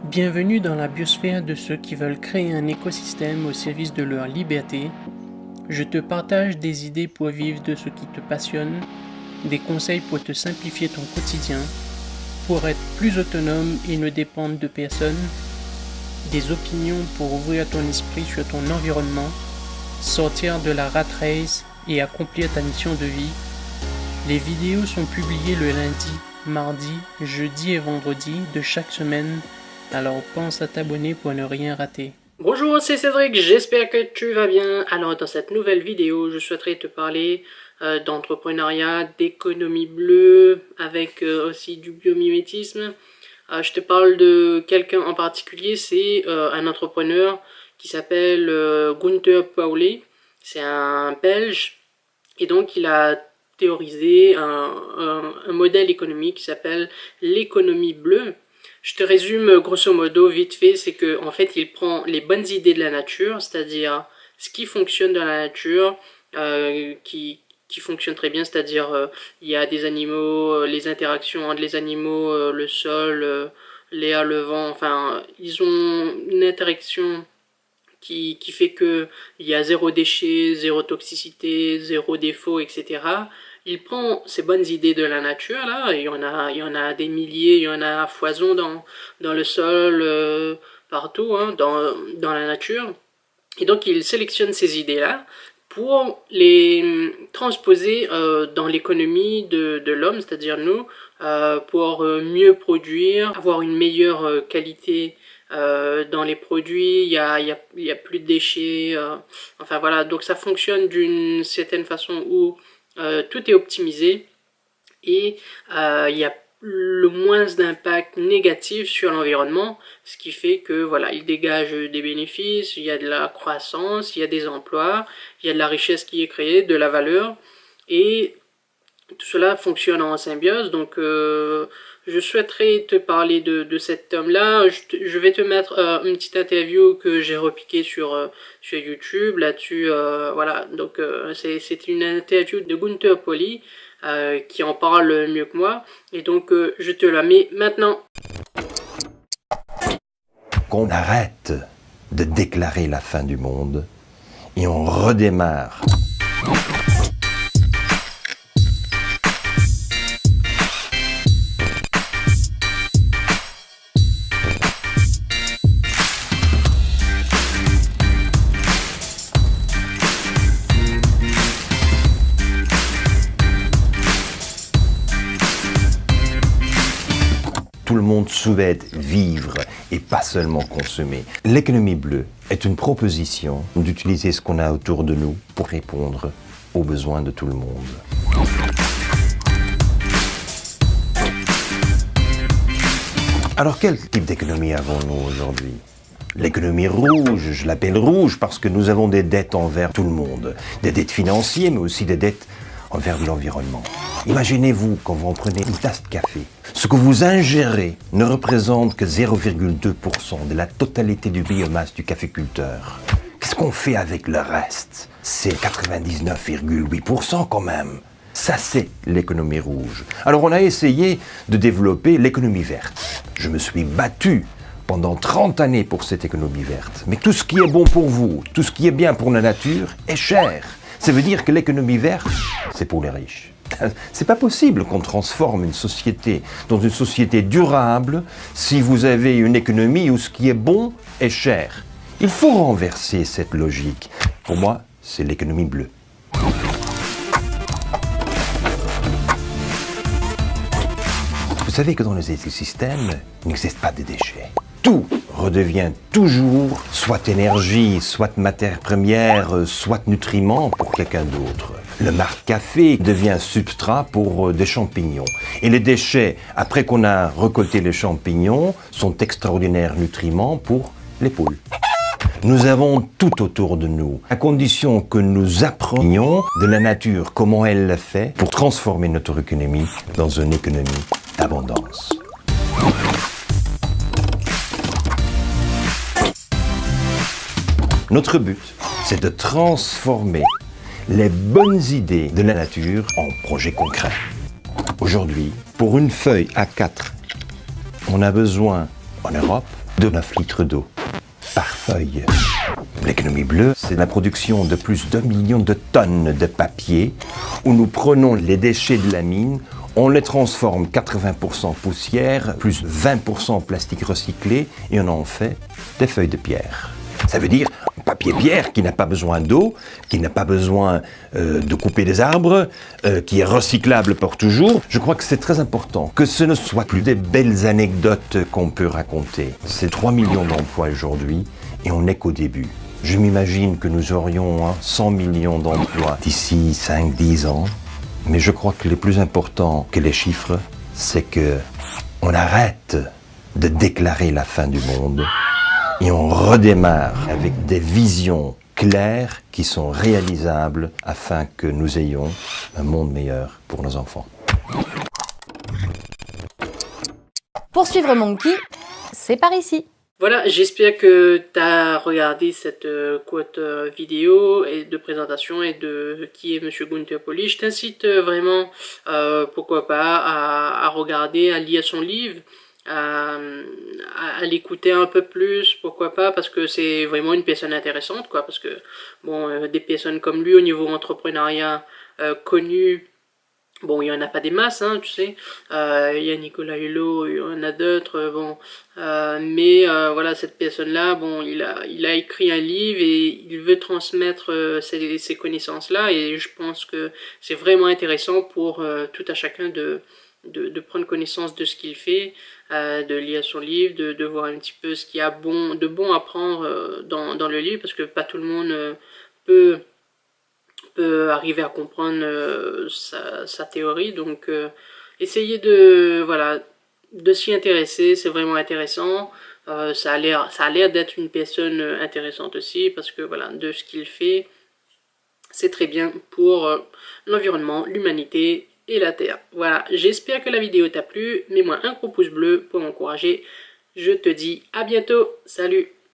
Bienvenue dans la biosphère de ceux qui veulent créer un écosystème au service de leur liberté. Je te partage des idées pour vivre de ce qui te passionne, des conseils pour te simplifier ton quotidien, pour être plus autonome et ne dépendre de personne, des opinions pour ouvrir ton esprit sur ton environnement, sortir de la rat race et accomplir ta mission de vie. Les vidéos sont publiées le lundi, mardi, jeudi et vendredi de chaque semaine. Alors pense à t'abonner pour ne rien rater. Bonjour, c'est Cédric, j'espère que tu vas bien. Alors dans cette nouvelle vidéo, je souhaiterais te parler d'entrepreneuriat, d'économie bleue, avec aussi du biomimétisme. Je te parle de quelqu'un en particulier, c'est un entrepreneur qui s'appelle Gunther Pauli. C'est un Belge et donc il a théorisé un modèle économique qui s'appelle l'économie bleue. Je te résume grosso modo vite fait, c'est que en fait il prend les bonnes idées de la nature, c'est-à-dire ce qui fonctionne dans la nature, qui fonctionne très bien, c'est-à-dire il y a des animaux, les interactions entre les animaux, le sol, l'air, le vent, enfin ils ont une interaction qui fait que il y a zéro déchet, zéro toxicité, zéro défaut, etc. Il prend ces bonnes idées de la nature, là, il y en a des milliers, il y en a à foison dans le sol, partout, hein, dans la nature. Et donc il sélectionne ces idées-là pour les transposer dans l'économie de l'homme, c'est-à-dire nous, pour mieux produire, avoir une meilleure qualité dans les produits, il y a plus de déchets, enfin voilà, donc ça fonctionne d'une certaine façon où tout est optimisé et il y a le moins d'impact négatif sur l'environnement, ce qui fait que voilà, il dégage des bénéfices, il y a de la croissance, il y a des emplois, il y a de la richesse qui est créée, de la valeur, et tout cela fonctionne en symbiose. Donc je souhaiterais te parler de cet homme-là. Je vais te mettre une petite interview que j'ai repiquée sur YouTube là-dessus. Voilà, donc c'est une interview de Gunther Pauli qui en parle mieux que moi. Et donc je te la mets maintenant. Qu'on arrête de déclarer la fin du monde et on redémarre. Tout le monde souhaite vivre et pas seulement consommer. L'économie bleue est une proposition d'utiliser ce qu'on a autour de nous pour répondre aux besoins de tout le monde. Alors quel type d'économie avons-nous aujourd'hui ? L'économie rouge, je l'appelle rouge parce que nous avons des dettes envers tout le monde. Des dettes financières mais aussi des dettes envers l'environnement. Imaginez-vous quand vous en prenez une tasse de café. Ce que vous ingérez ne représente que 0,2% de la totalité du biomasse du caféculteur. Qu'est-ce qu'on fait avec le reste ? C'est 99,8% quand même. Ça, c'est l'économie rouge. Alors on a essayé de développer l'économie verte. Je me suis battu pendant 30 années pour cette économie verte. Mais tout ce qui est bon pour vous, tout ce qui est bien pour la nature est cher. Ça veut dire que l'économie verte, c'est pour les riches. C'est pas possible qu'on transforme une société dans une société durable si vous avez une économie où ce qui est bon est cher. Il faut renverser cette logique. Pour moi, c'est l'économie bleue. Vous savez que dans les écosystèmes, il n'existe pas de déchets. Tout redevient toujours soit énergie, soit matière première, soit nutriments pour quelqu'un d'autre. Le marc café devient substrat pour des champignons. Et les déchets, après qu'on a récolté les champignons, sont extraordinaires nutriments pour les poules. Nous avons tout autour de nous, à condition que nous apprenions de la nature comment elle le fait pour transformer notre économie dans une économie d'abondance. Notre but, c'est de transformer les bonnes idées de la nature en projets concrets. Aujourd'hui, pour une feuille A4, on a besoin, en Europe, de 9 litres d'eau par feuille. L'économie bleue, c'est la production de plus d'1 million de tonnes de papier où nous prenons les déchets de la mine, on les transforme 80% poussière, plus 20% plastique recyclé et on en fait des feuilles de pierre. Ça veut dire un papier pierre qui n'a pas besoin d'eau, qui n'a pas besoin de couper des arbres, qui est recyclable pour toujours. Je crois que c'est très important que ce ne soit plus des belles anecdotes qu'on peut raconter. C'est 3 millions d'emplois aujourd'hui et on n'est qu'au début. Je m'imagine que nous aurions 100 millions d'emplois d'ici 5-10 ans. Mais je crois que le plus important que les chiffres, c'est que on arrête de déclarer la fin du monde et on redémarre avec des visions claires qui sont réalisables afin que nous ayons un monde meilleur pour nos enfants. Pour suivre Monkey, c'est par ici. Voilà, j'espère que tu as regardé cette courte vidéo et de présentation et de qui est Monsieur Gunther Pauli. Je t'incite vraiment, pourquoi pas, à regarder, à lire son livre, à l'écouter un peu plus, pourquoi pas, parce que c'est vraiment une personne intéressante, quoi, parce que, bon, des personnes comme lui au niveau entrepreneuriat connu. Bon, il n'y en a pas des masses, hein, tu sais. Il y a Nicolas Hulot, il y en a d'autres, bon. Mais voilà, cette personne-là, bon, il a écrit un livre et il veut transmettre ces connaissances-là. Et je pense que c'est vraiment intéressant pour tout à chacun de prendre connaissance de ce qu'il fait, de lire son livre, de voir un petit peu ce qu'il y a de bon à prendre dans le livre, parce que pas tout le monde peut arriver à comprendre sa théorie, donc essayez de s'y intéresser, c'est vraiment intéressant. Ça a l'air d'être une personne intéressante aussi, parce que voilà, de ce qu'il fait, c'est très bien pour l'environnement, l'humanité et la Terre. Voilà, j'espère que la vidéo t'a plu, mets-moi un gros pouce bleu pour m'encourager. Je te dis à bientôt, salut!